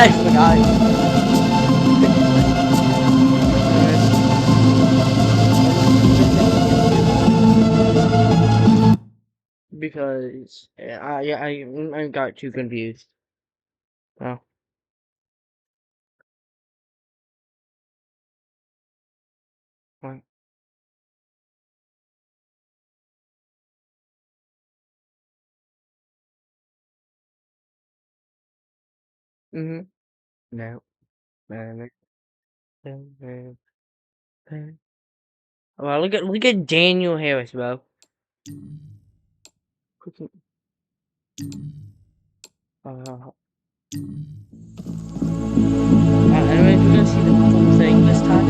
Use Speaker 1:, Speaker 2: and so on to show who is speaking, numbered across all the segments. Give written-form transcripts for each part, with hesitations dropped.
Speaker 1: I forgot. Because I got too confused. Oh. What? Mm-hmm. No. No. No. No. Well, look at Daniel Harris, bro. Uh, Anyways, we're gonna see the full thing this time.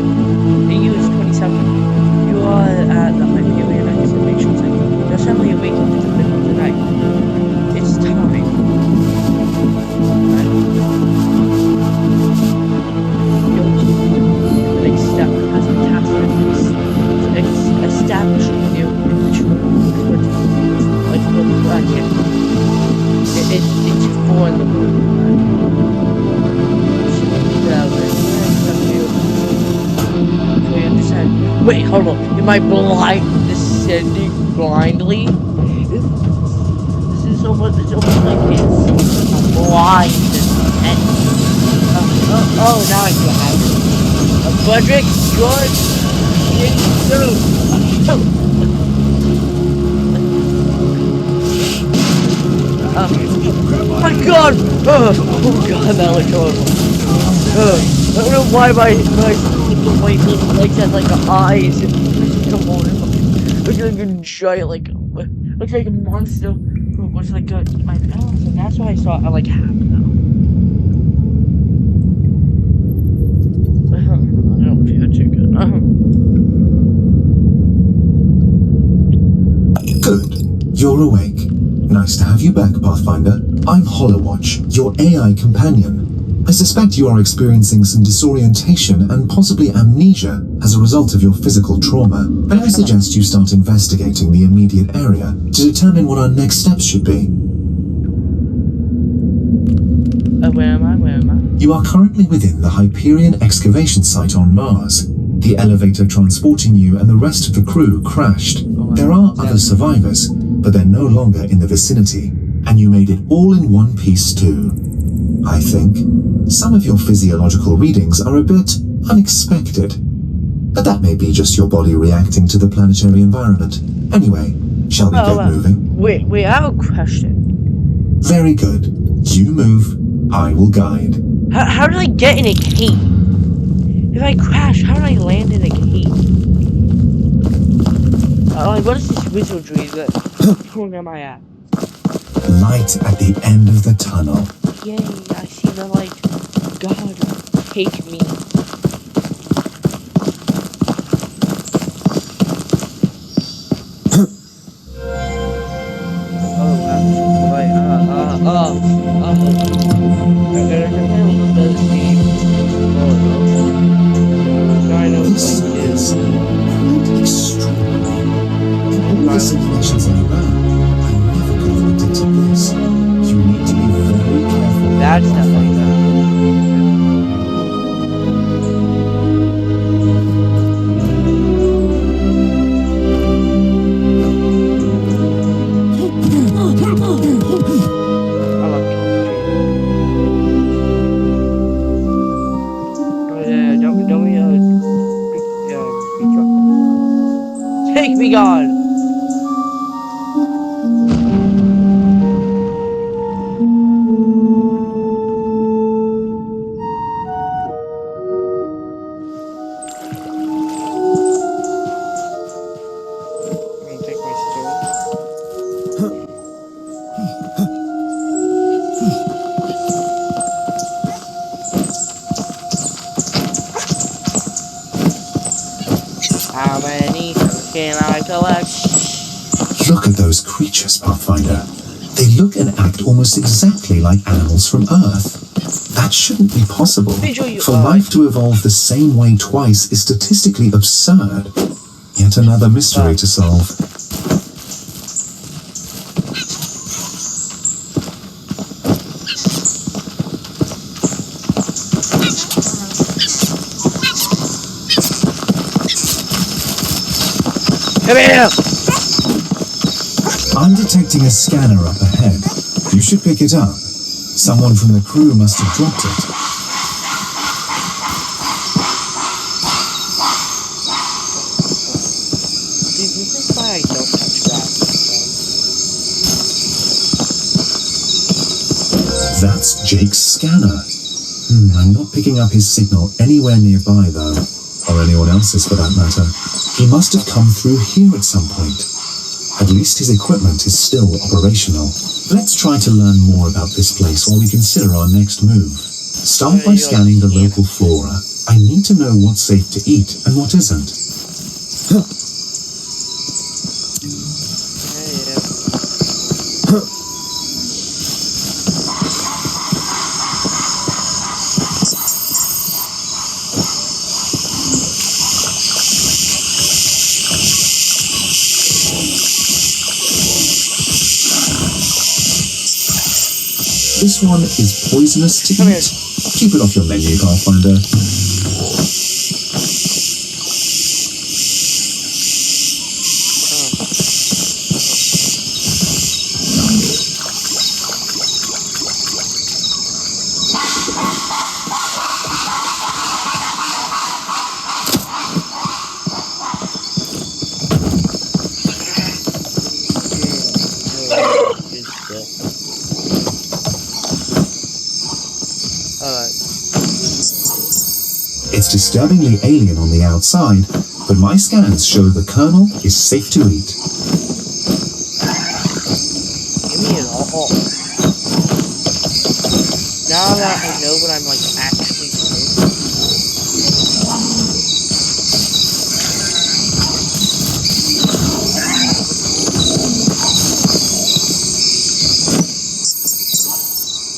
Speaker 1: The U is 27. You are at the Hyperion Excavation Center. You're suddenly awakened in the middle of the night. It's time. Your next step has been tasked with establishing new individual expertise. Like, well, I can't. It's for the Wait, hold on. Am I descending blindly? This is almost like this. I'm blind. And, now I do have it. Frederick, George, oh my god! Oh god, that looks horrible. I don't know why my little white little legs had like eyes. Come on, looks like a giant, looks like a monster who was like a my mouth, and that's why I saw it like half now. I don't feel too good.
Speaker 2: Good. You're awake. Nice to have you back, Pathfinder. I'm Holowatch, your AI companion. I suspect you are experiencing some disorientation and possibly amnesia as a result of your physical trauma. May I suggest you start investigating the immediate area to determine what our next steps should be?
Speaker 1: Where am I?
Speaker 2: You are currently within the Hyperion excavation site on Mars. The elevator transporting you and the rest of the crew crashed. There are other survivors, but they're no longer in the vicinity, and you made it all in one piece too. I think some of your physiological readings are a bit unexpected, but that may be just your body reacting to the planetary environment. Anyway, shall we get moving?
Speaker 1: Wait, I have a question.
Speaker 2: Very good. You move, I will guide.
Speaker 1: How did I get in a cave? If I crash, how did I land in a cave? What is this wizardry that where am I at?
Speaker 2: Light at the end of the tunnel.
Speaker 1: Yay, I see the light. God, take me.
Speaker 2: This is quite extraordinary. All the simulations are around. I never could have predicted this. You need to be very careful.
Speaker 1: That's not like that. Take me, God! Take my stone. How many can I collect?
Speaker 2: Look at those creatures, Pathfinder. They look and act almost exactly like animals from Earth. That shouldn't be possible. For life to evolve the same way twice is statistically absurd. Yet another mystery to solve.
Speaker 1: Come here!
Speaker 2: I'm detecting a scanner up ahead. You should pick it up. Someone from the crew must have dropped it.
Speaker 1: This is why I don't touch grass.
Speaker 2: That's Jake's scanner. I'm not picking up his signal anywhere nearby, though. Or anyone else's, for that matter. He must have come through here at some point. At least his equipment is still operational. Let's try to learn more about this place while we consider our next move. Start by scanning the local flora. I need to know what's safe to eat and what isn't. This one is poisonous to
Speaker 1: Come
Speaker 2: eat. Keep it off your menu, Pathfinder. It's disturbingly alien on the outside, but my scans show the kernel is safe to eat.
Speaker 1: Give me it all. Now that I know what I'm like actually doing.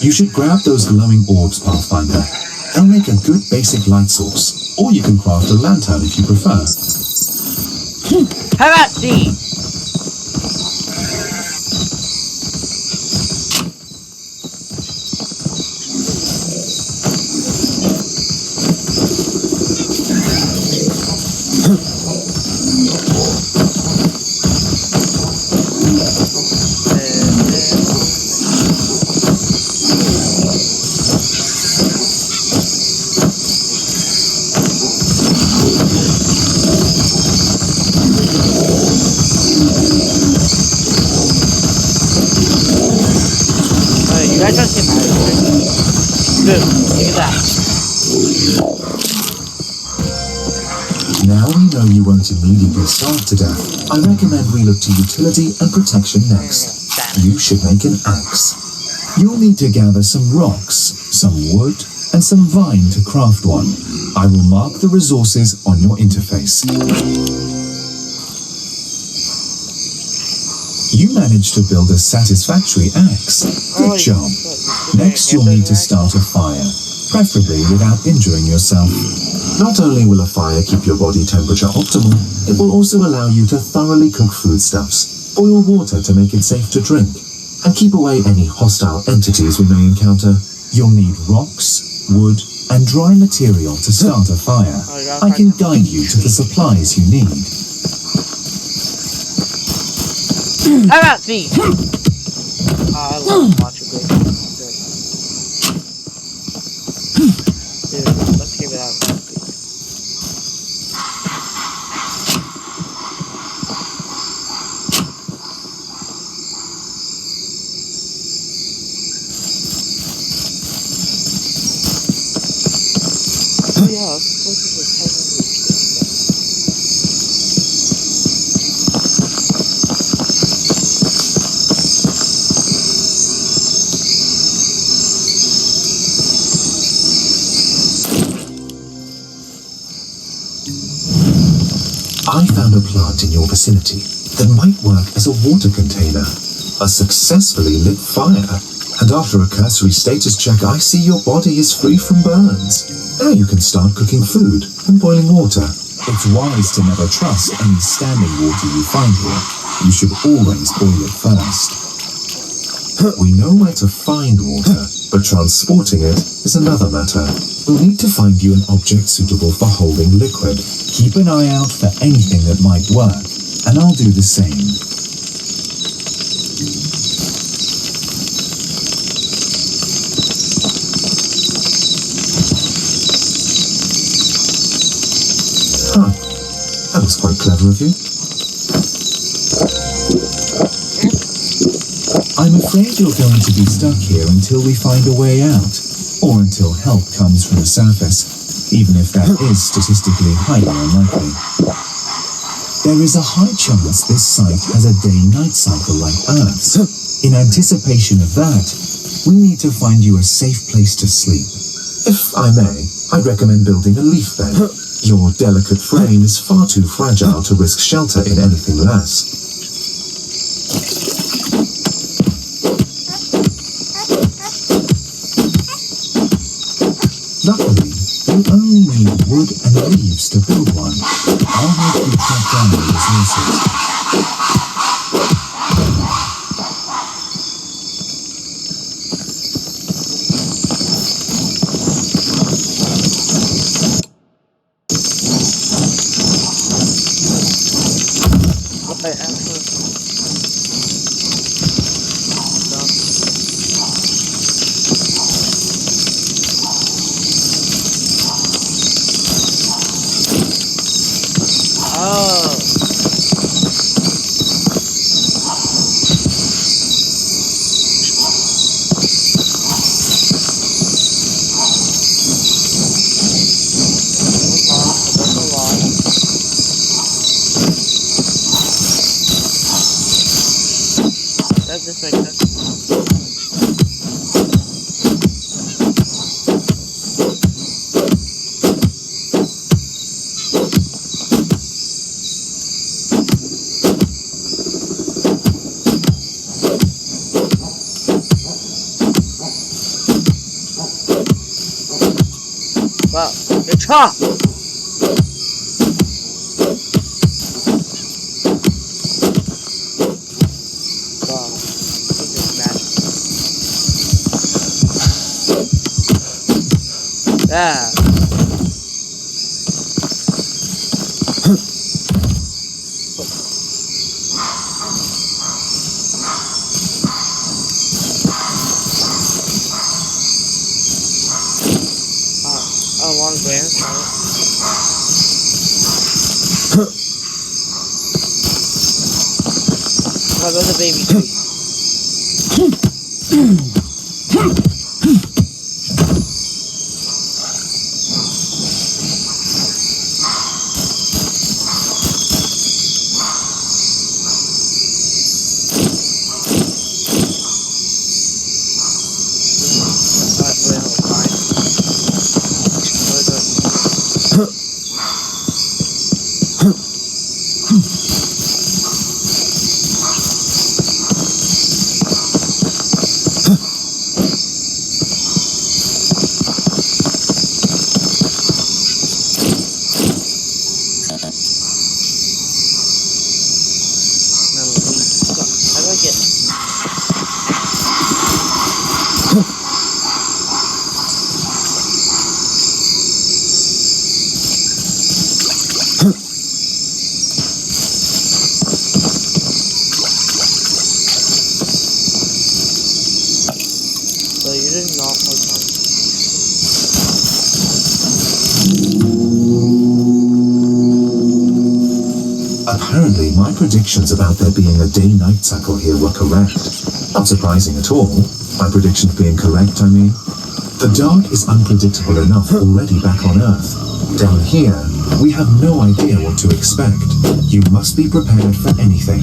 Speaker 2: You should grab those glowing orbs, Pathfinder. They'll make a good basic light source, or you can craft a lantern if you prefer.
Speaker 1: How about these? You guys don't get mad at me. Look at that.
Speaker 2: Now we know you won't immediately starve to death. I recommend we look to utility and protection next. You should make an axe. You'll need to gather some rocks, some wood, and some vine to craft one. I will mark the resources on your interface. You managed to build a satisfactory axe. Good job. Next, you'll need to start a fire, preferably without injuring yourself. Not only will a fire keep your body temperature optimal, it will also allow you to thoroughly cook foodstuffs, boil water to make it safe to drink, and keep away any hostile entities we may encounter. You'll need rocks, wood, and dry material to start a fire. I can guide you to the supplies you need.
Speaker 1: How about these? I love watching this. Dude, let's give it out. Oh yeah, this place is technically
Speaker 2: I found a plant in your vicinity that might work as a water container. A successfully lit fire. And after a cursory status check, I see your body is free from burns. Now you can start cooking food and boiling water. It's wise to never trust any standing water you find here. You should always boil it first. We know where to find water, but transporting it is another matter. We'll need to find you an object suitable for holding liquid. Keep an eye out for anything that might work. and I'll do the same. Huh. That was quite clever of you. I'm afraid you're going to be stuck here until we find a way out, or until help comes from the surface, even if that is statistically highly unlikely. There is a high chance this site has a day-night cycle like Earth's. In anticipation of that, we need to find you a safe place to sleep. If I may, I'd recommend building a leaf bed. Your delicate frame is far too fragile to risk shelter in anything less. Luckily, you only need wood and leaves to build one. I'll help you track down the resources.
Speaker 1: Wow, it's hot! Wow, this is magic. Yeah. A long branch, right? What about the baby tree? So you did not like
Speaker 2: Apparently, my predictions about there being a day-night cycle here were correct. Not surprising at all. My predictions being correct, I mean. The dark is unpredictable enough already back on Earth. Down here, we have no idea what to expect. You must be prepared for anything.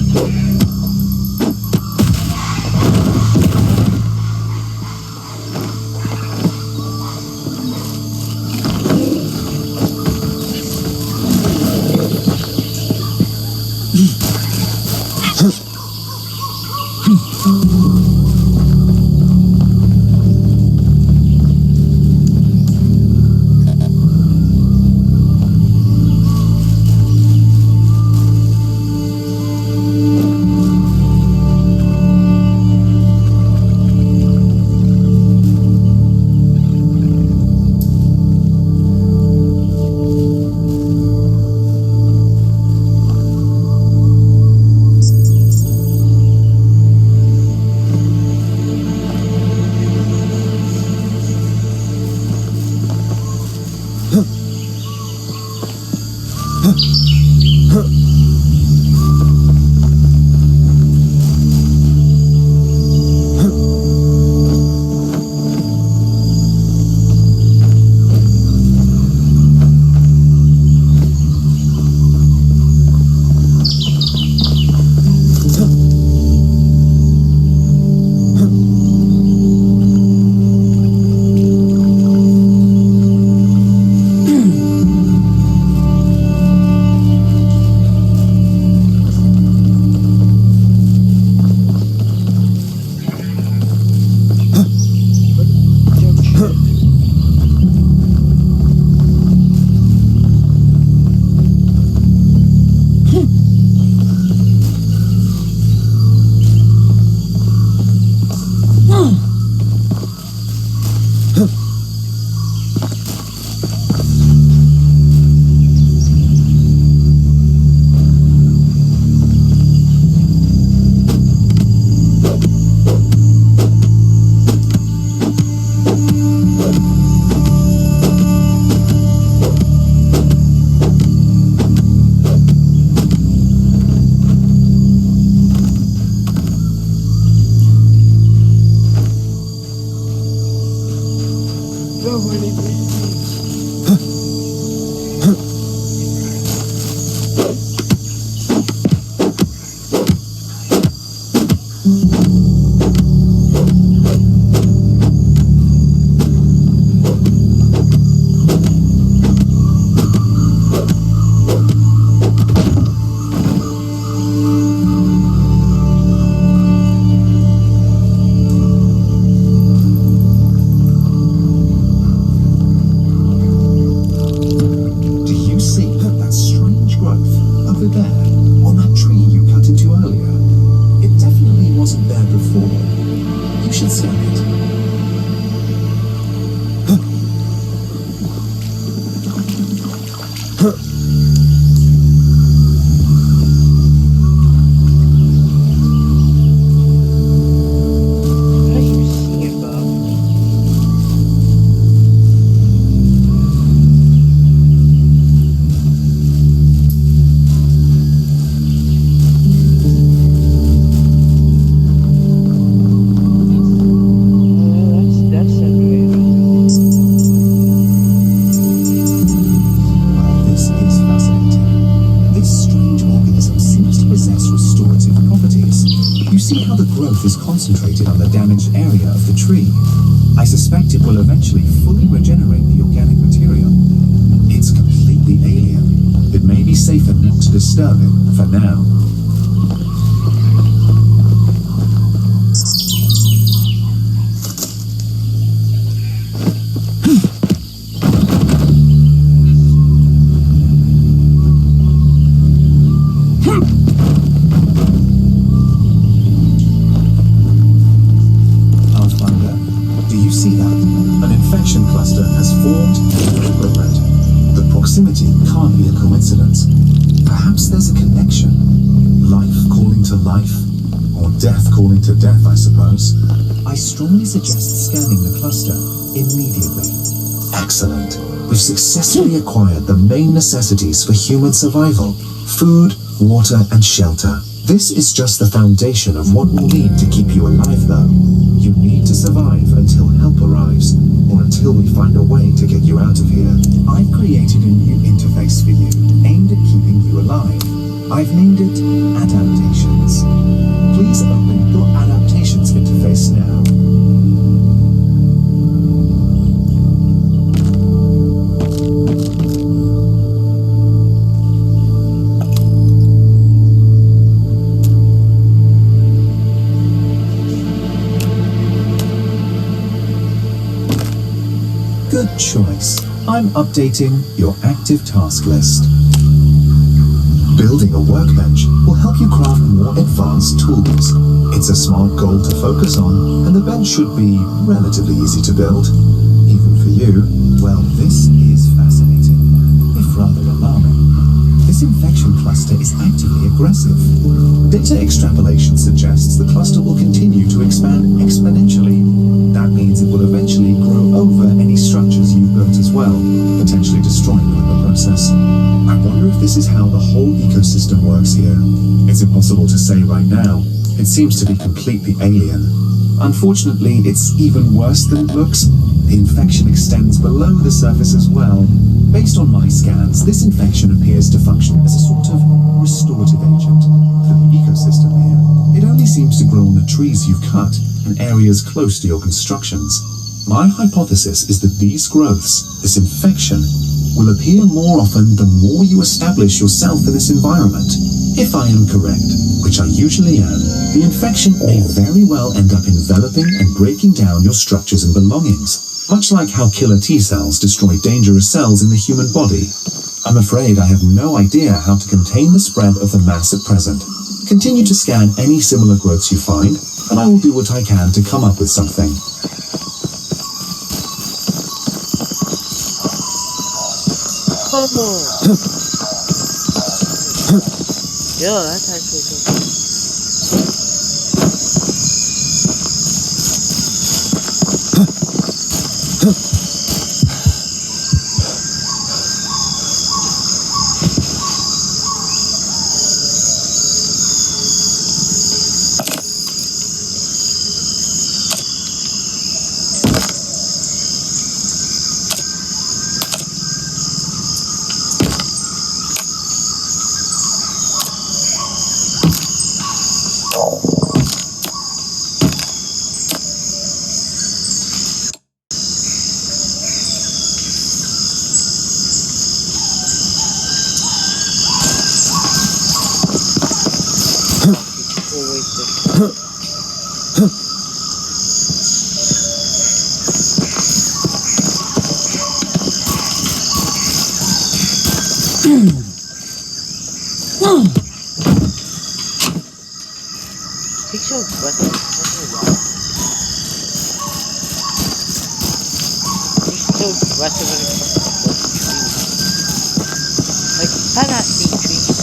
Speaker 1: many bees.
Speaker 2: Do you see that strange growth over there on that tree you cut into earlier? It definitely wasn't there before. You should scan it.
Speaker 1: How do you see it, Bob? That's amazing.
Speaker 2: Well, this is fascinating. This strange organism seems to possess restorative properties. You see how the growth is concentrated on the damaged area of the tree. I suspect it will eventually fully regenerate the organic material. It's completely alien. It may be safer not to disturb it for now. Pathfinder, do you see that? An infection cluster has formed in the equipment. The proximity can't be a coincidence. Perhaps there's a connection. Life calling to life, or death calling to death, I suppose. I strongly suggest scanning the cluster immediately. Excellent. We've successfully acquired the main necessities for human survival: food, water, and shelter. This is just the foundation of what we'll need to keep you alive, though. You need to survive until help arrives, or until we find a way to get you out of here. I've created a new interface for you, aimed at keeping you alive. I've named it Adaptations. Please open your Adaptations interface now. Good choice. I'm updating your active task list. Building a workbench will help you craft more advanced tools. It's a smart goal to focus on, and the bench should be relatively easy to build. Even for you, well, this is fascinating, if rather alarming. This infection cluster is actively aggressive. Data extrapolation suggests the cluster will continue to expand exponentially. That means it will eventually grow over any structures you've built as well, potentially destroying them in the process. I wonder if this is how the whole ecosystem works here. It's impossible to say right now. It seems to be completely alien. Unfortunately, it's even worse than it looks. The infection extends below the surface as well. Based on my scans, this infection appears to function as a sort of restorative agent for the ecosystem here. It only seems to grow on the trees you've cut and areas close to your constructions. My hypothesis is that these growths, this infection, will appear more often the more you establish yourself in this environment. If I am correct, which I usually am, the infection may very well end up enveloping and breaking down your structures and belongings, much like how killer T cells destroy dangerous cells in the human body. I'm afraid I have no idea how to contain the spread of the mass at present. Continue to scan any similar growths you find, and I will do what I can to come up with something.
Speaker 1: Yeah, that's actually cool. He's so aggressive. He's so aggressive when it comes to trees. Like, I'm not eat trees.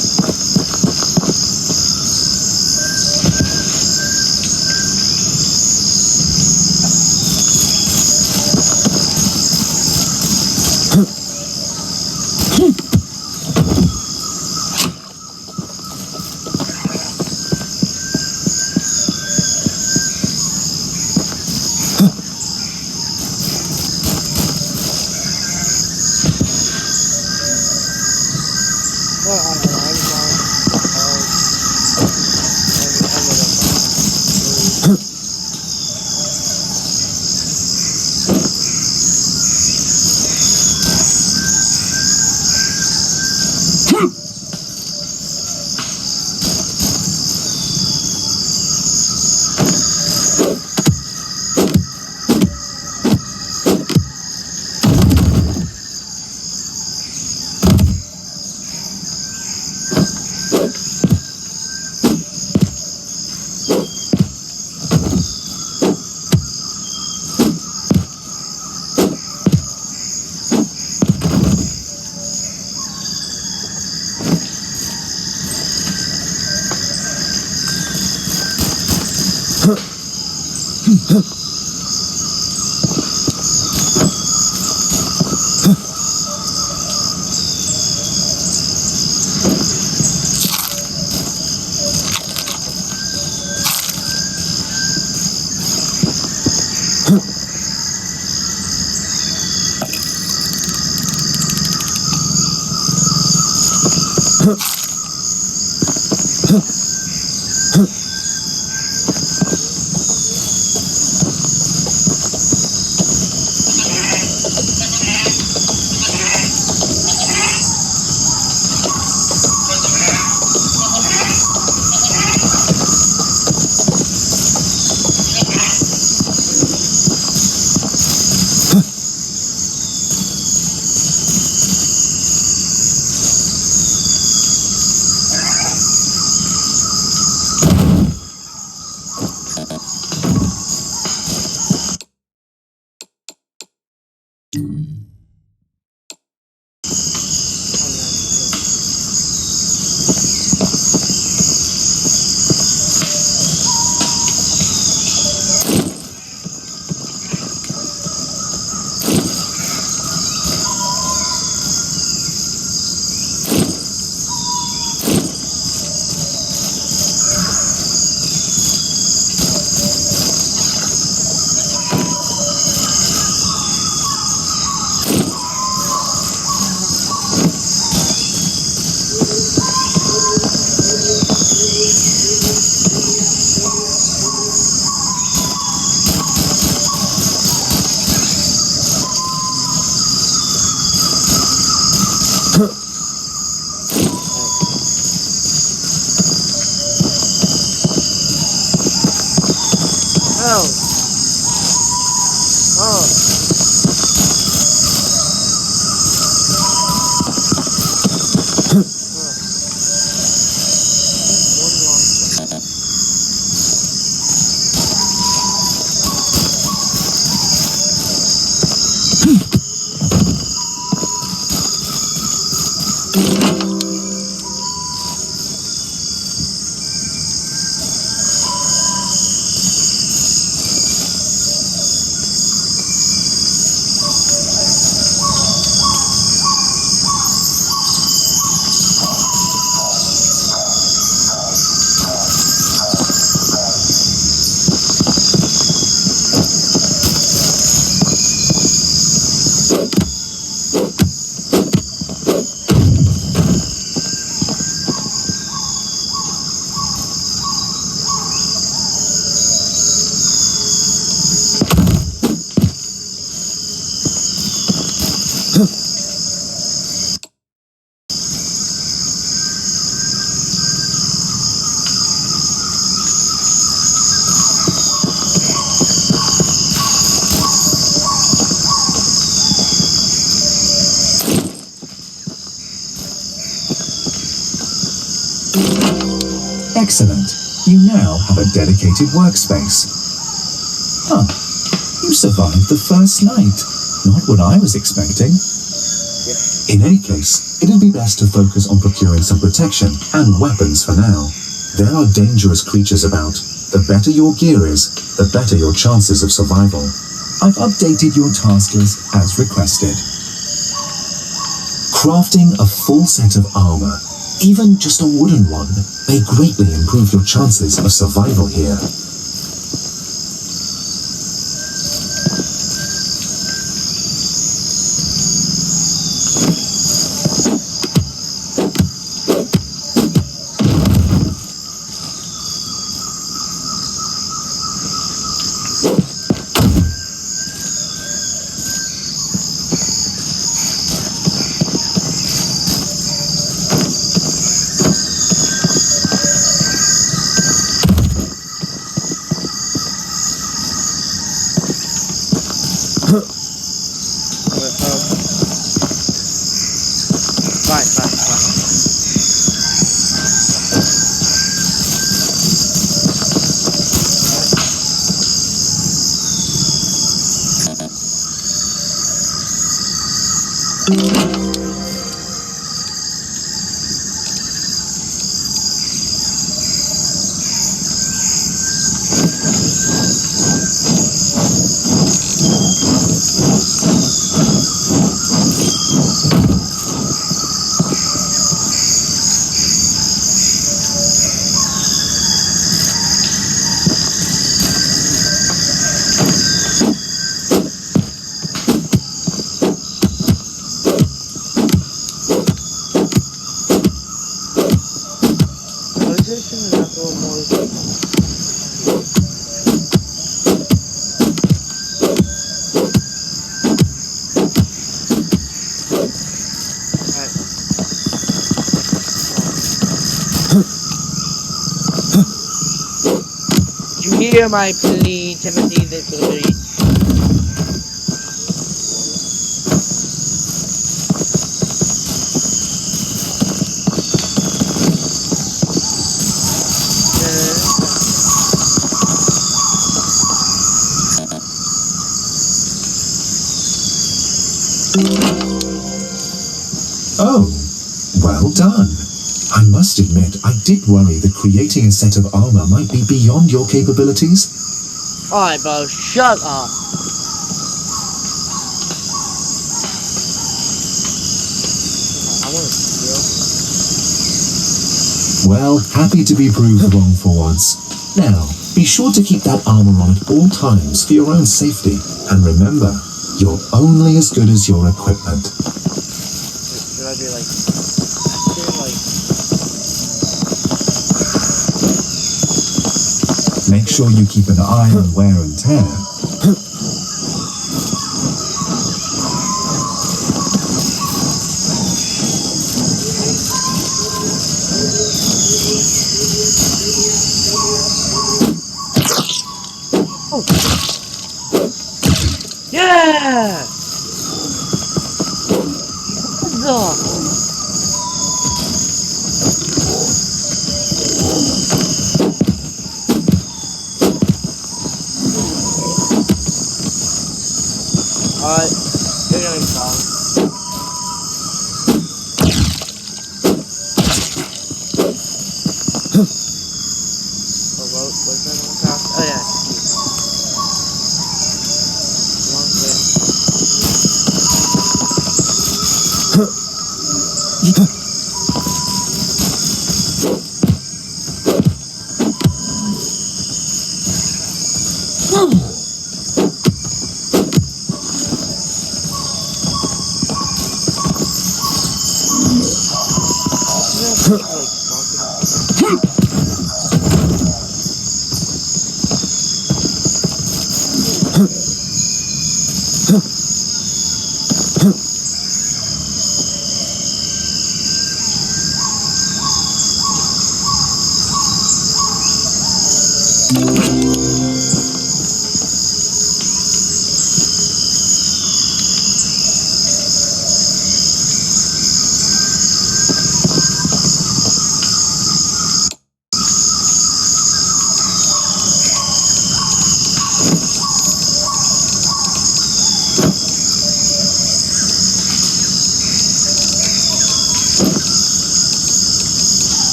Speaker 2: Excellent. You now have a dedicated workspace. Huh. You survived the first night. Not what I was expecting. In any case, it'd be best to focus on procuring some protection and weapons for now. There are dangerous creatures about. The better your gear is, the better your chances of survival. I've updated your task list as requested. Crafting a full set of armor, even just a wooden one, may greatly improve your chances of survival here.
Speaker 1: Hear my plea, Timothy the Great.
Speaker 2: Oh, well done. I must admit, I did worry that creating a set of armor might be beyond your capabilities.
Speaker 1: Alright, bro, shut up. I want to steal.
Speaker 2: Well, happy to be proved wrong for once. Now, be sure to keep that armor on at all times for your own safety. And remember, you're only as good as your equipment.
Speaker 1: Should I be like...
Speaker 2: Make sure you keep an eye on wear and tear.
Speaker 1: Oh. Yeah! What the? You're gonna be fine. Oh, what was that on the top? Oh, yeah.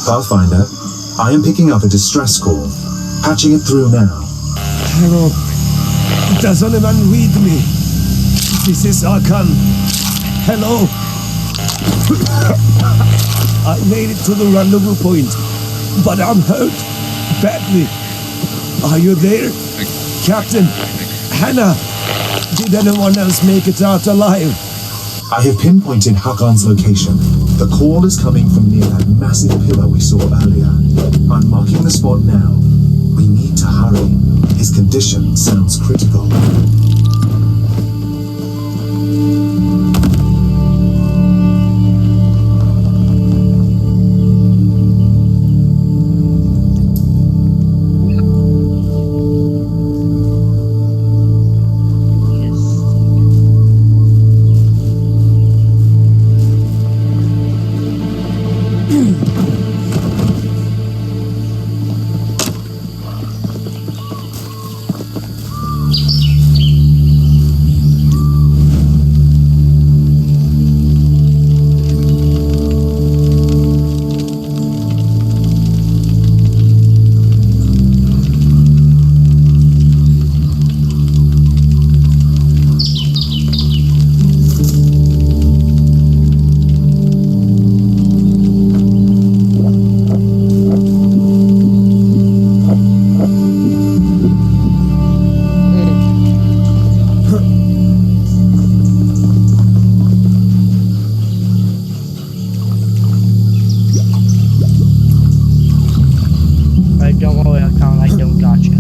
Speaker 2: Pathfinder, I am picking up a distress call. Patching it through now.
Speaker 3: Hello. Does anyone read me? This is Arkan. Hello. I made it to the rendezvous point, but I'm hurt badly. Are you there? Captain? Hannah? Did anyone else make it out alive?
Speaker 2: I have pinpointed Hakon's location. The call is coming from near that massive pillar we saw earlier. I'm marking the spot now. We need to hurry. His condition sounds critical.
Speaker 1: Don't worry, I can't. I don't gotcha.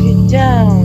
Speaker 1: Get down.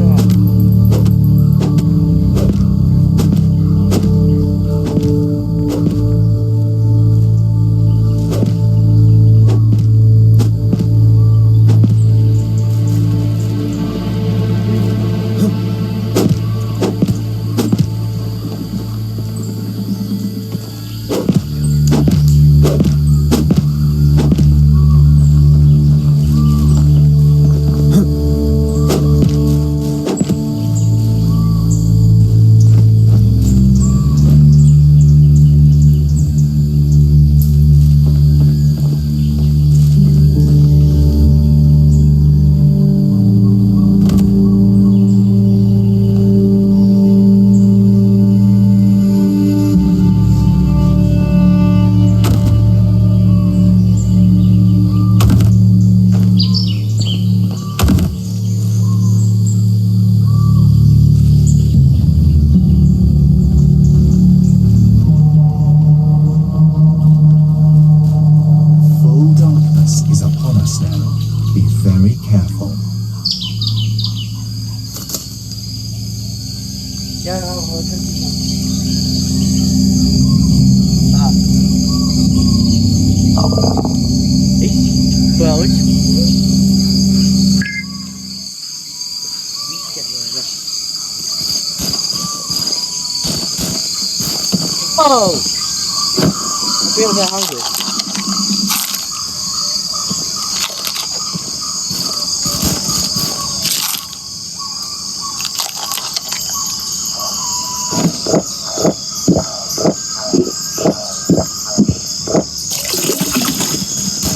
Speaker 1: Oh! I feel that hungry.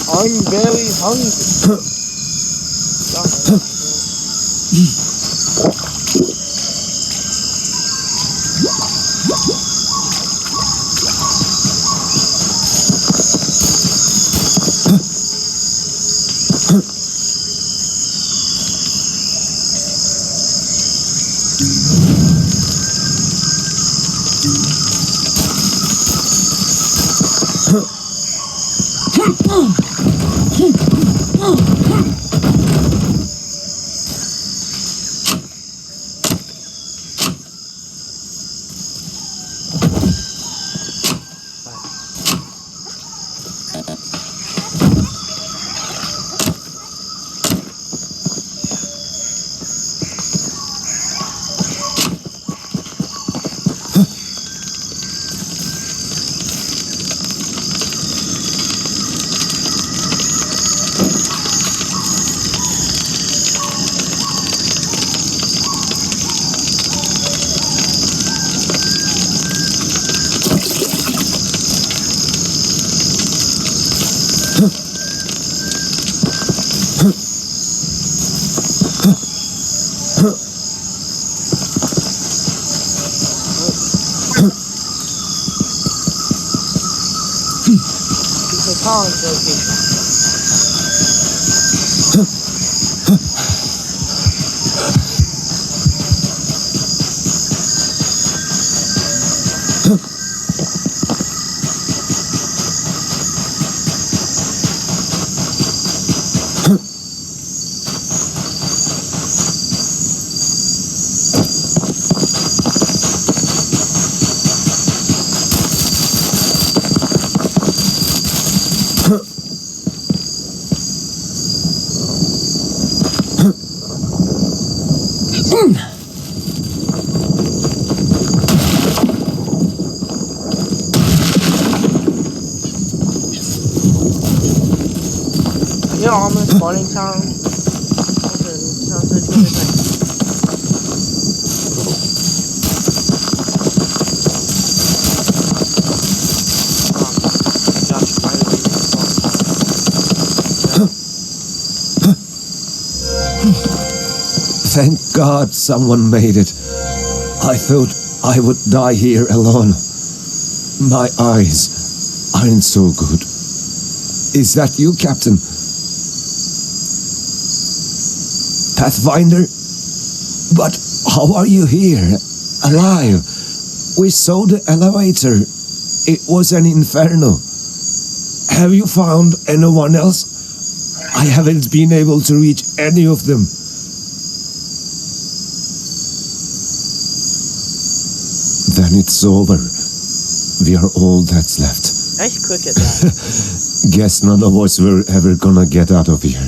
Speaker 1: I'm very hungry. It's a Collins location. You know, almost spawning sound. Sounds like really nice. Josh, why did we
Speaker 3: Thank God someone made it. I thought I would die here alone. My eyes aren't so good. Is that you, Captain? Pathfinder? But how are you here? Alive? We saw the elevator. It was an inferno. Have you found anyone else? I haven't been able to reach any of them. Then it's over. We are all that's left.
Speaker 1: Nice quick at that.
Speaker 3: Guess none of us were ever gonna get out of here.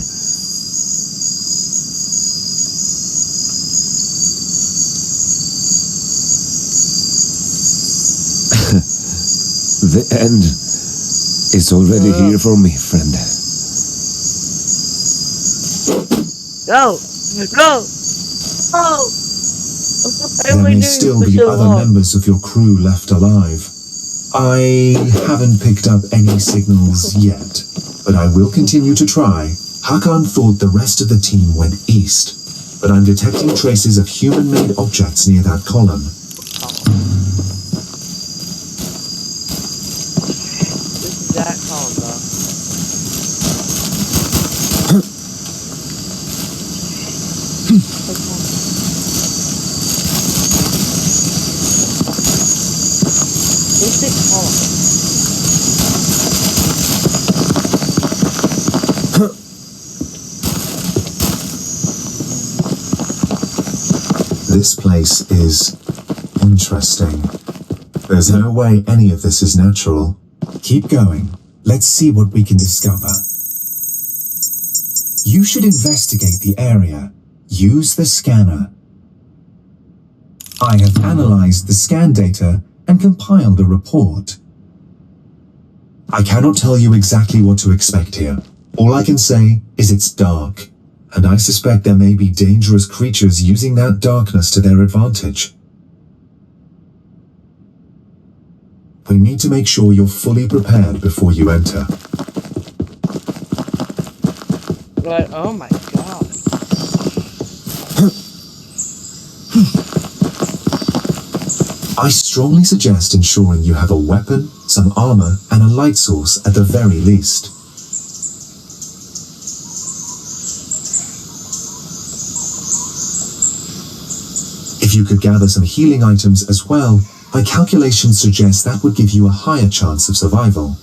Speaker 3: The end is already here for me, friend.
Speaker 1: No! No! Oh!
Speaker 2: There may still be other members of your crew left alive. I haven't picked up any signals yet, but I will continue to try. Hakan thought the rest of the team went east, but I'm detecting traces of human-made objects near that column.
Speaker 1: This is that column, though. What's this column?
Speaker 2: This place is interesting. There's no way any of this is natural. Keep going. Let's see what we can discover. You should investigate the area. Use the scanner. I have analyzed the scan data and compiled a report. I cannot tell you exactly what to expect here. All I can say is it's dark, and I suspect there may be dangerous creatures using that darkness to their advantage. We need to make sure you're fully prepared before you enter.
Speaker 1: But, oh my god.
Speaker 2: I strongly suggest ensuring you have a weapon, some armor, and a light source at the very least. If you could gather some healing items as well, my calculations suggest that would give you a higher chance of survival.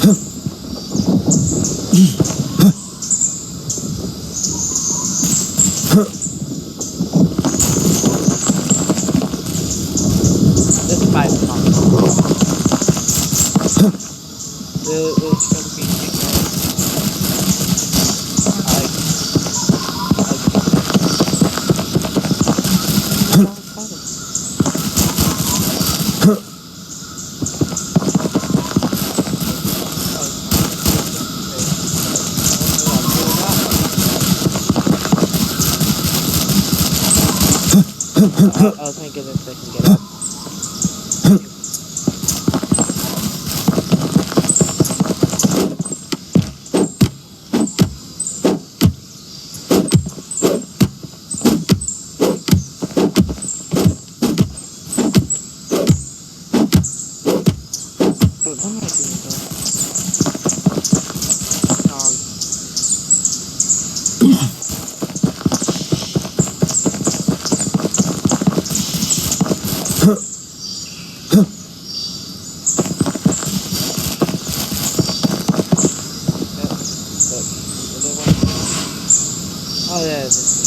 Speaker 1: This is my song. It's gonna be oh, thank goodness I can get up. What am I doing though? Oh yeah, this is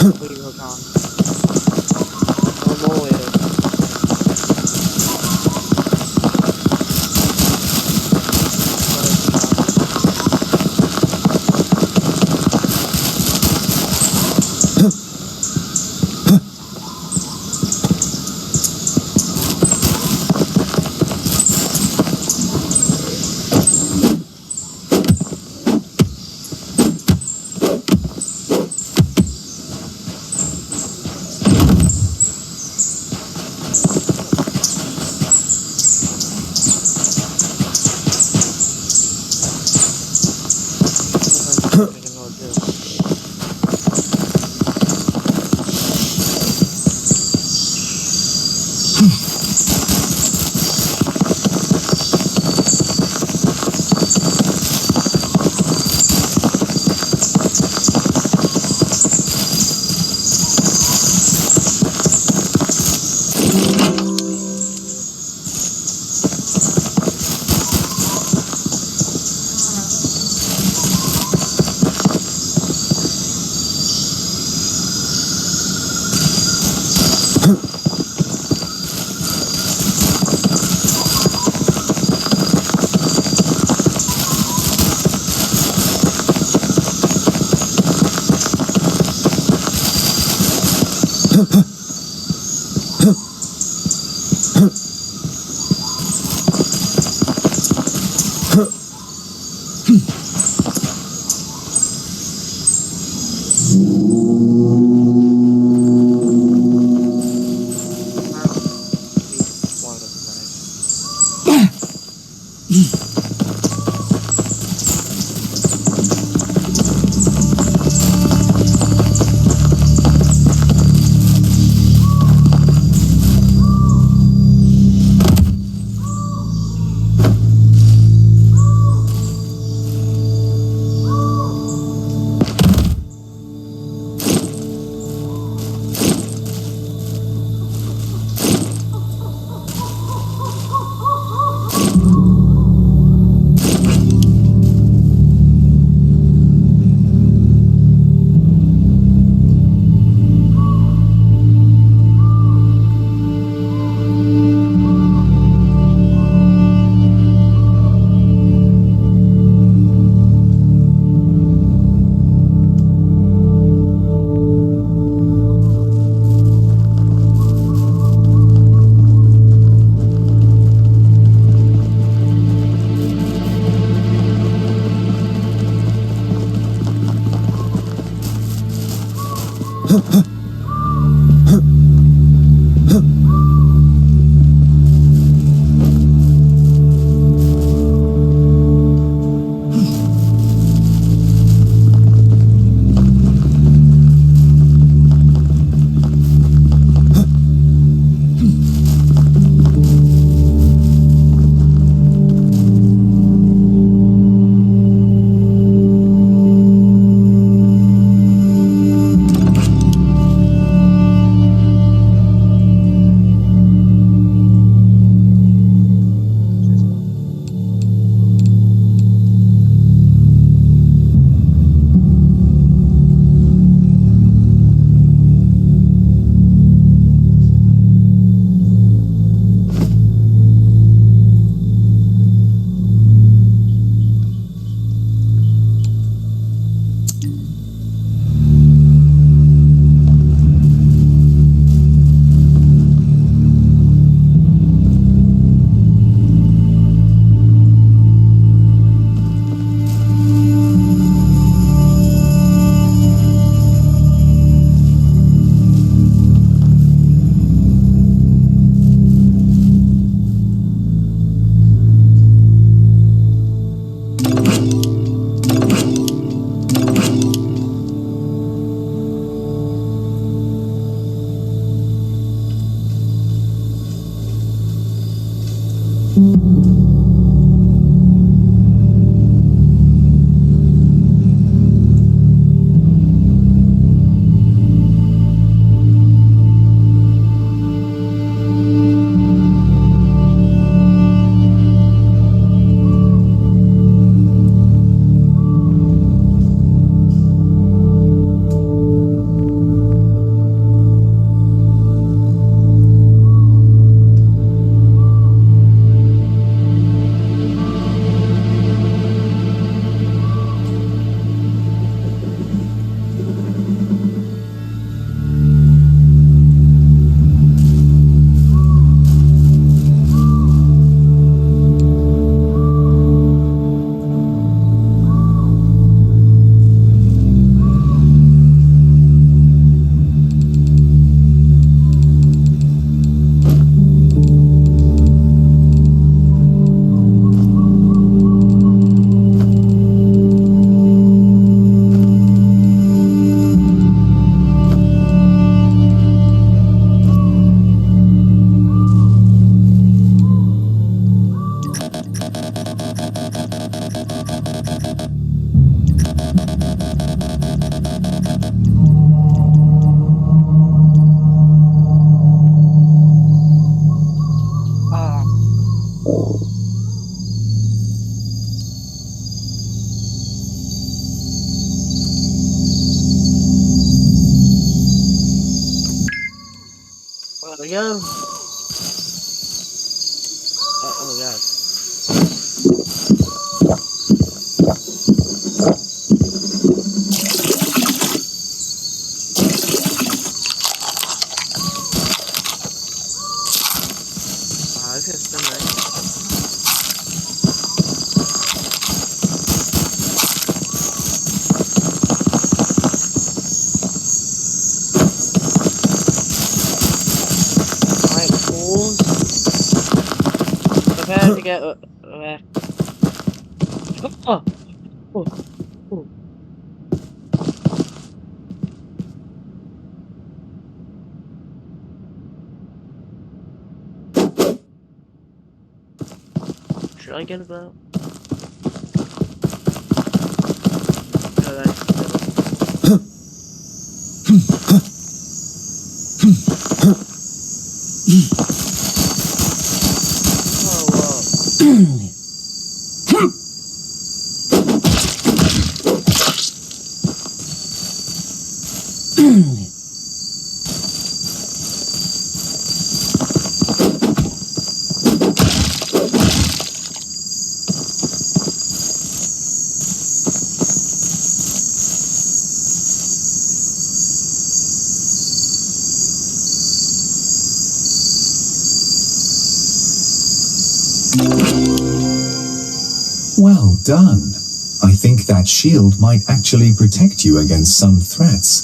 Speaker 1: we will come. No more. There we go. Oh my god. Ah, this is so nice. Prepare to get oh. Oh. Oh. Should I get a boat? No, that's
Speaker 2: Well done. I think that shield might actually protect you against some threats.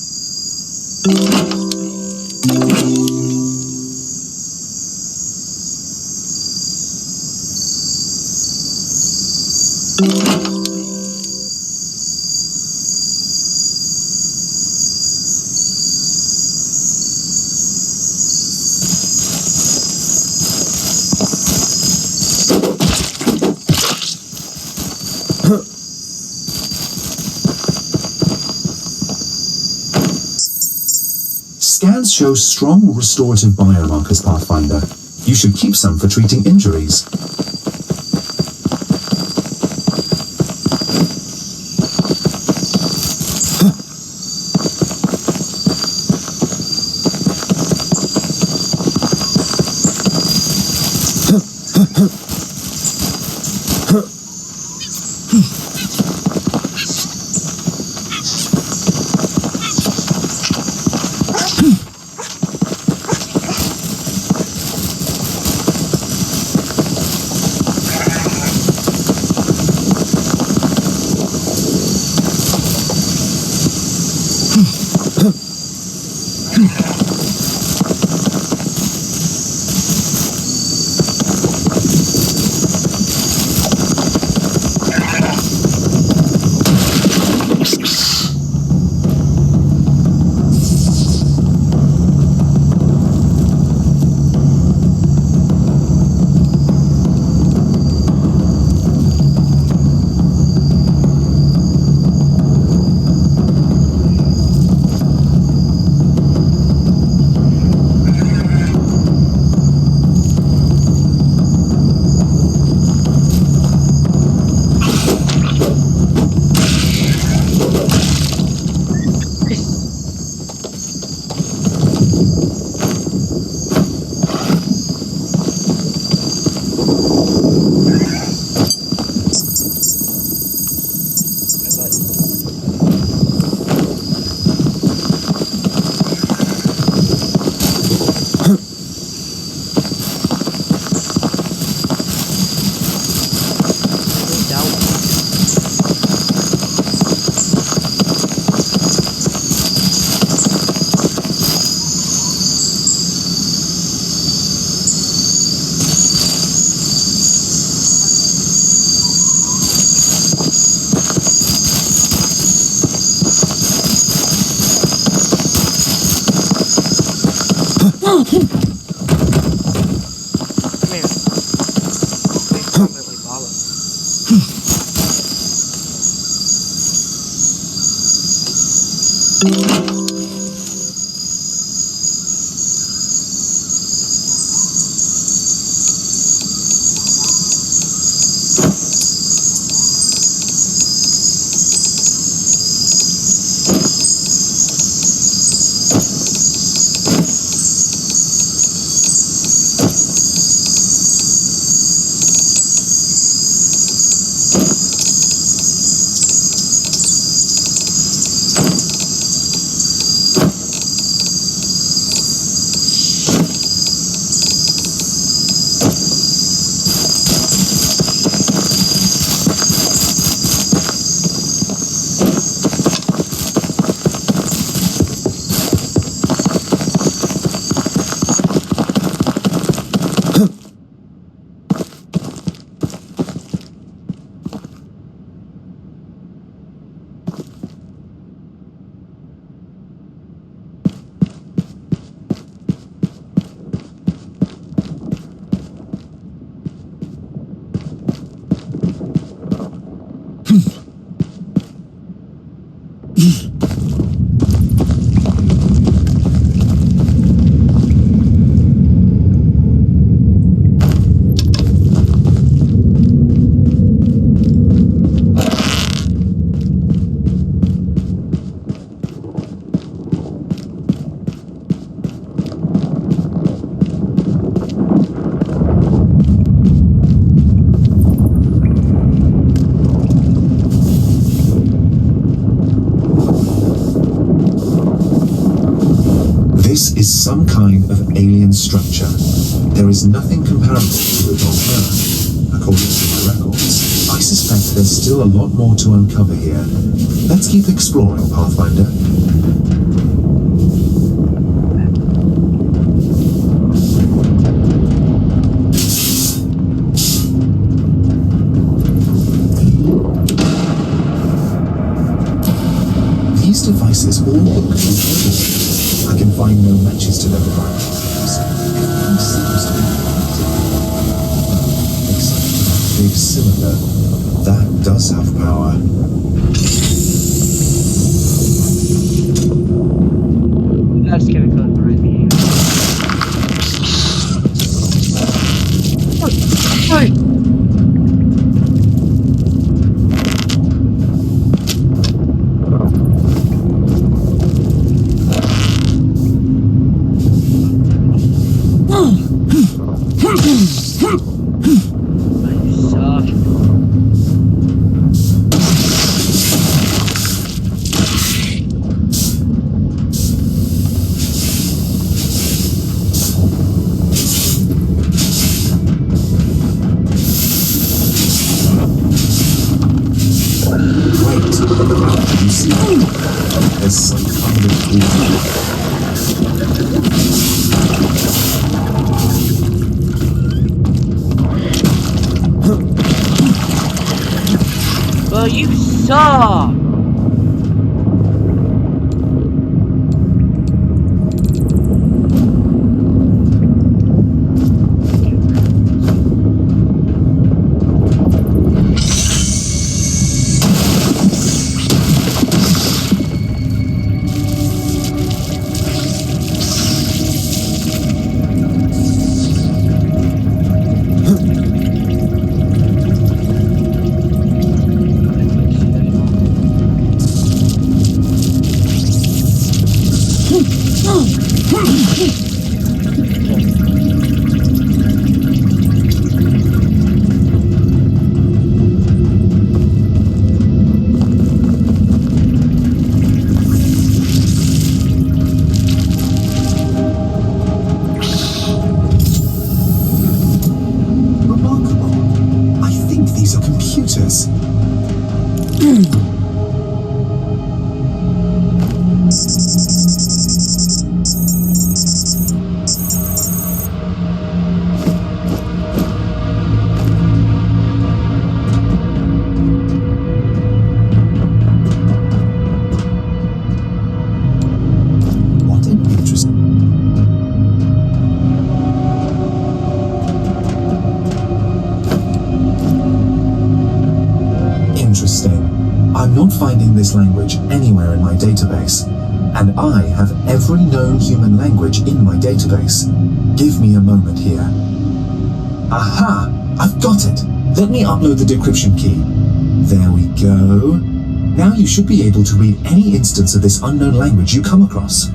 Speaker 2: Scans show strong restorative biomarkers, Pathfinder. You should keep some for treating injuries. This is some kind of alien structure. There is nothing comparable to it on Earth. According to my records, I suspect there's still a lot more to uncover here. Let's keep exploring, Pathfinder. all look compatible. I can find no matches to their divine powers. Everything seems to be connected. Except for that big cylinder. That does have power.
Speaker 1: That's gonna go right here. Hey!
Speaker 2: You see, there's some kind of tool.
Speaker 1: Well, you saw!
Speaker 2: Remarkable. I think these are computers. What an interesting. Interesting. I'm not finding this language anywhere in my database, and I have every known human language in my database. Give me a moment here. Aha! I've got it! Let me upload the decryption key. There we go. Now you should be able to read any instance of this unknown language you come across.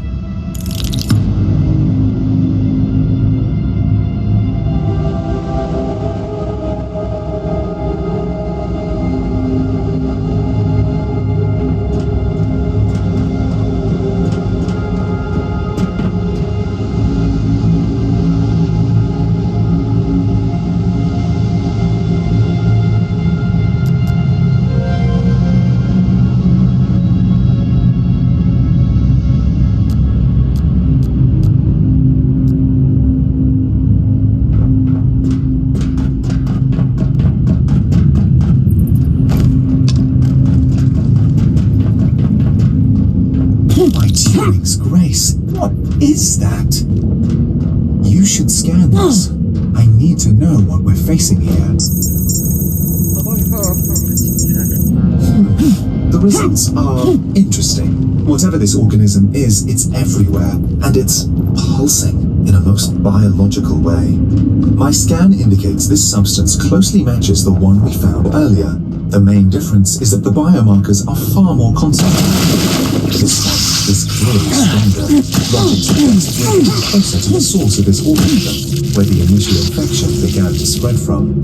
Speaker 2: My Turing's Grace, what is that? You should scan this. I need to know what we're facing here. The results are interesting. Whatever this organism is, it's everywhere, and it's pulsing in a most biological way. My scan indicates this substance closely matches the one we found earlier. The main difference is that the biomarkers are far more concentrated. This one is clearly stronger, rather suggests we're getting closer to the source of this organism, where the initial infection began to spread from.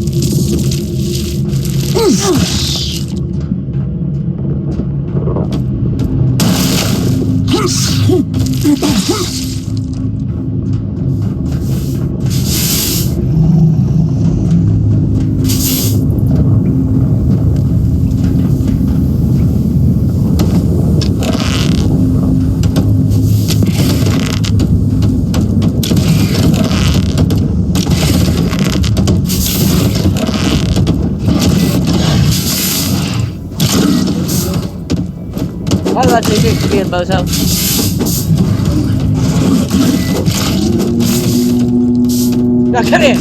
Speaker 1: that's it, me and Bozo. Now come here!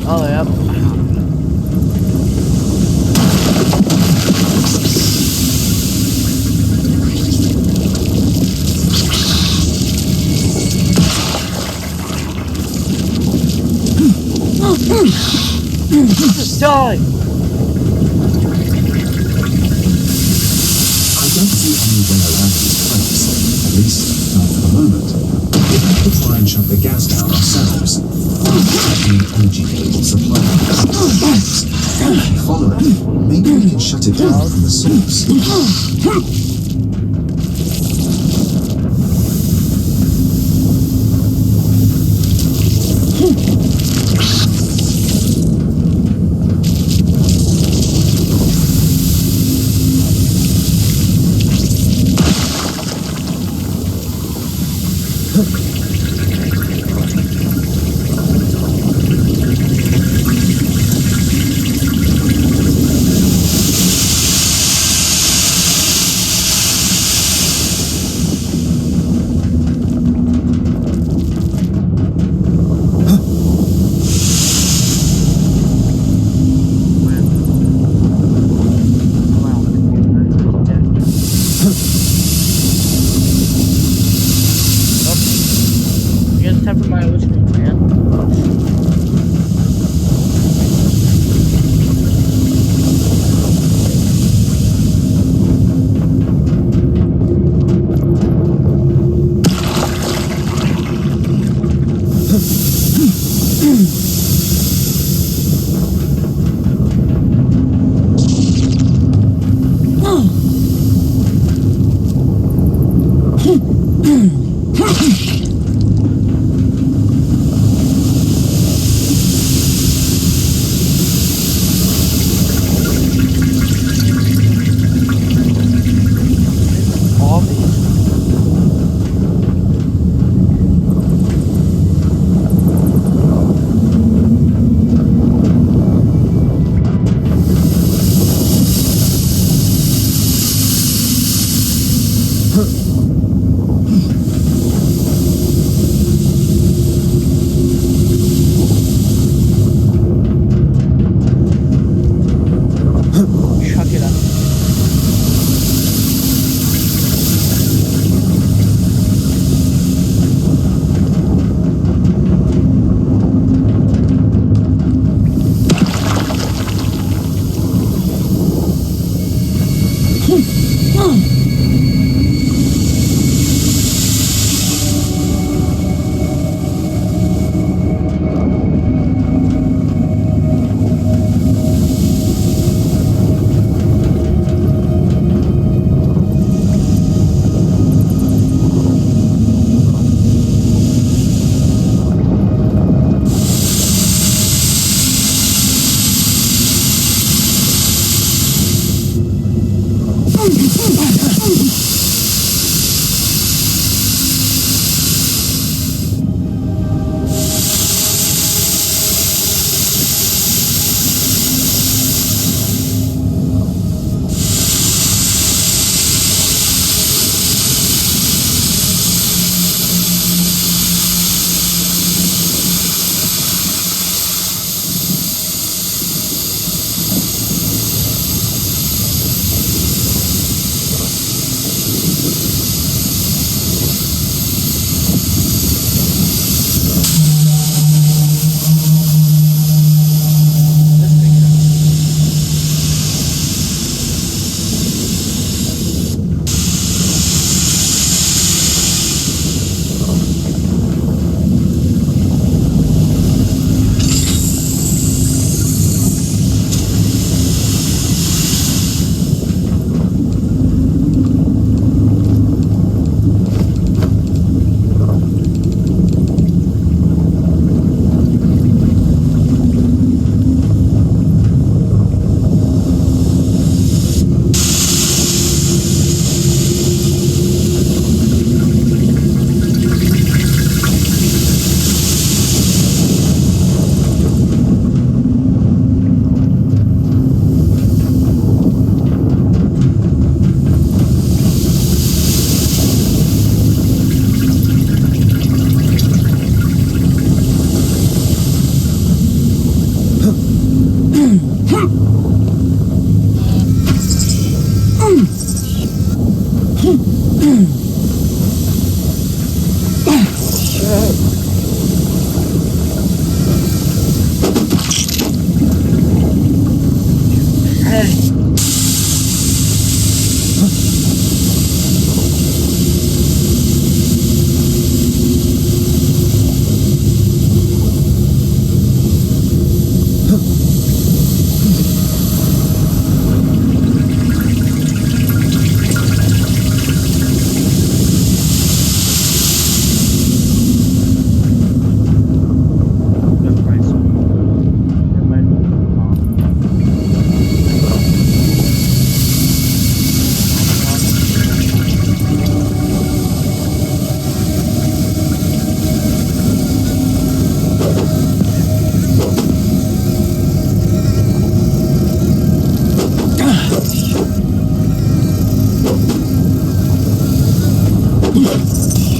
Speaker 1: Oh, yep. Just die!
Speaker 2: I don't see any way around this place, at least not for the moment. We have to try and shut the gas down ourselves. The energy cable supply. If we follow it, maybe we can shut it down from the source.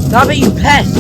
Speaker 1: Stop it, you pest!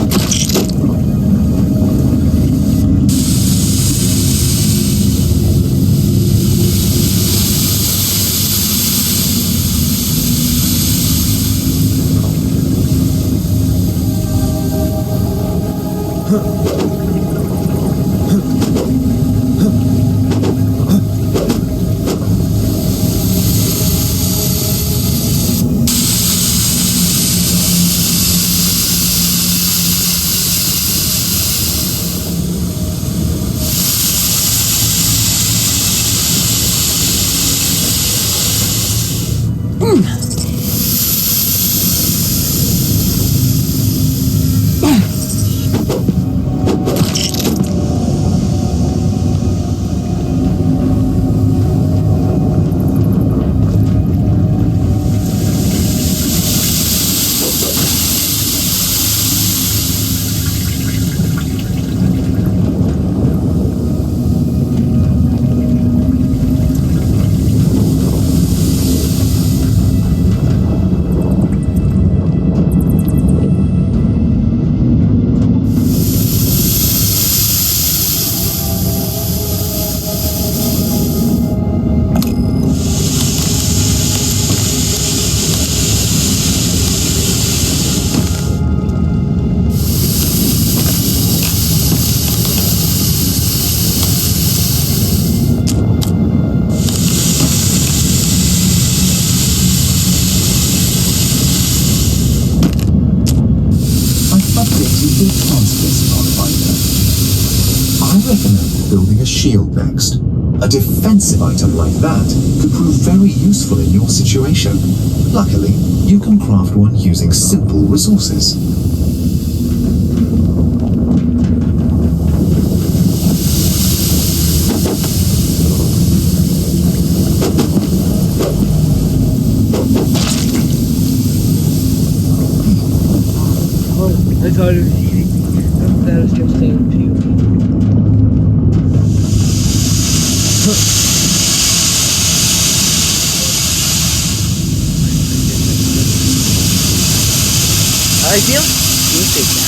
Speaker 2: I recommend building a shield next. A defensive item like that could prove very useful in your situation. Luckily, you can craft one using simple resources.
Speaker 1: I thought it was easy. That was just saying to you. How I feel? You think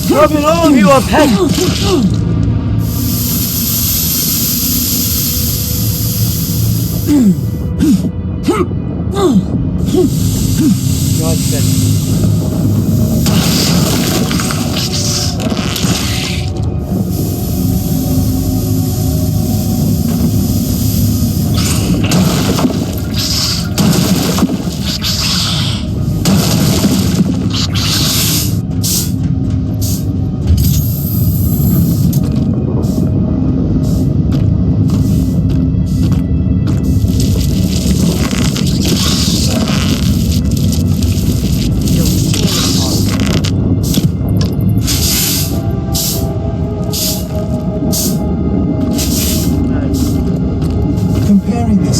Speaker 1: Dropping all of you are pets!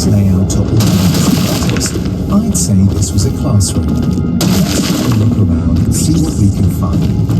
Speaker 2: this layout to organize letters, I'd say this was a classroom. Let's have a look around and see what we can find.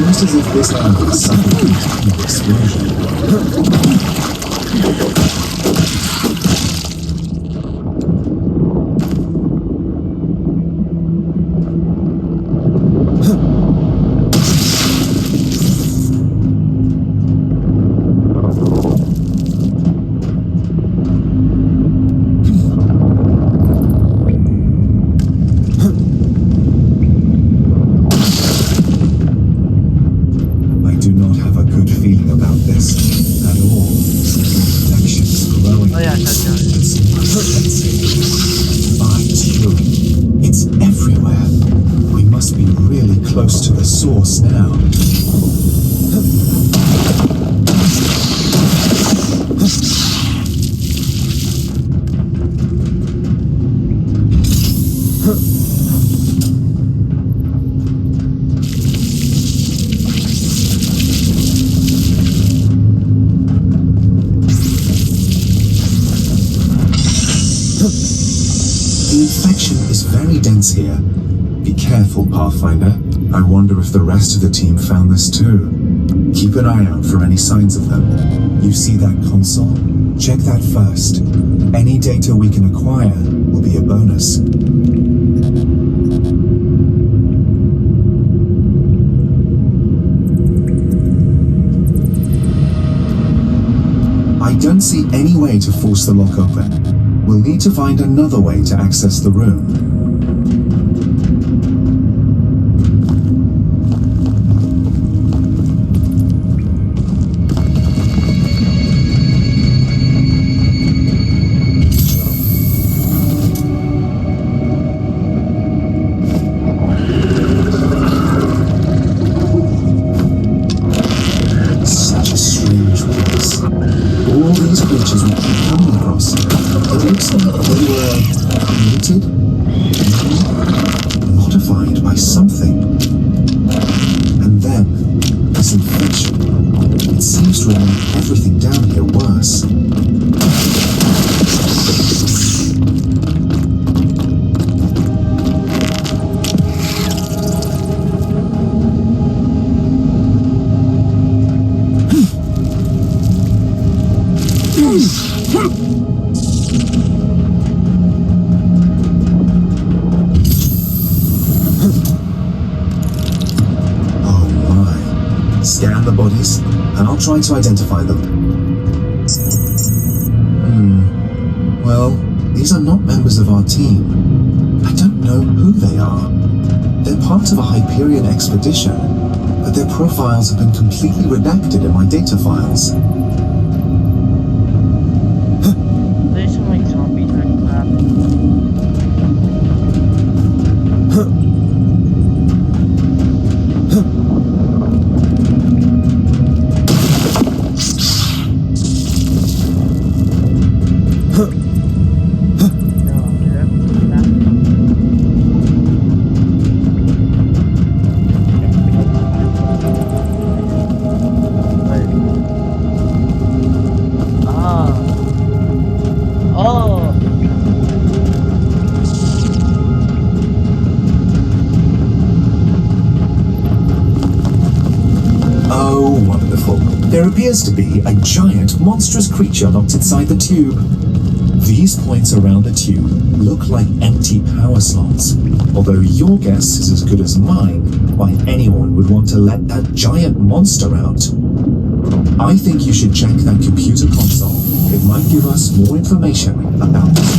Speaker 2: almost as if this angle suddenly became an explosion. I do not have a good feeling about this at all. The infection is growing.
Speaker 1: Oh yeah, that's right.
Speaker 2: It's fine, it's everywhere. We must be really close to the source now. The infection is very dense here. Be careful, Pathfinder. I wonder if the rest of the team found this too. Keep an eye out for any signs of them. You see that console? Check that first. Any data we can acquire will be a bonus. I don't see any way to force the lock open. We'll need to find another way to access the room. Scan the bodies, and I'll try to identify them. Well, these are not members of our team. I don't know who they are. They're part of a Hyperion expedition, but their profiles have been completely redacted in my data files.
Speaker 1: There's some like zombie type crap. Oh.
Speaker 2: Oh, wonderful. There appears to be a giant, monstrous creature locked inside the tube. These points around the tube look like empty power slots. Although your guess is as good as mine why anyone would want to let that giant monster out. I think you should check that computer console. It might give us more information about this.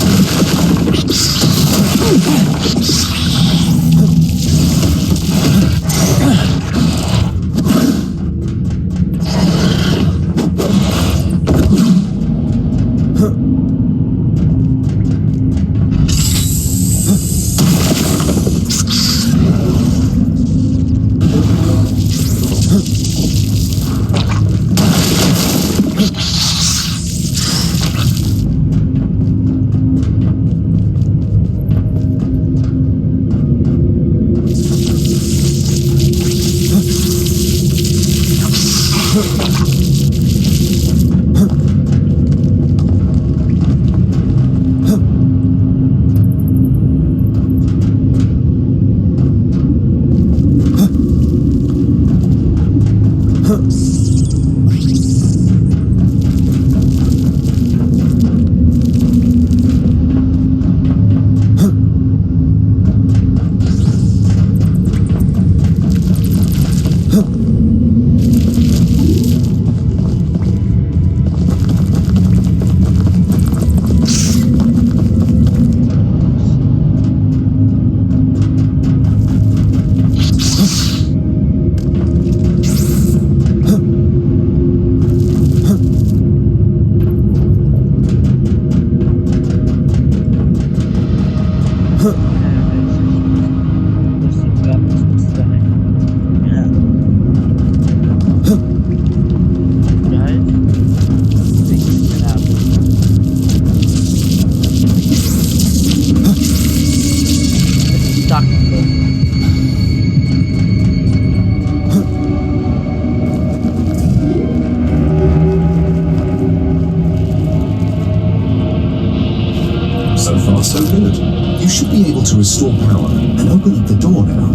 Speaker 2: So far, so good. You should be able to restore power and open up the door now.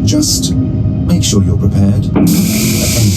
Speaker 2: Just make sure you're prepared for anything.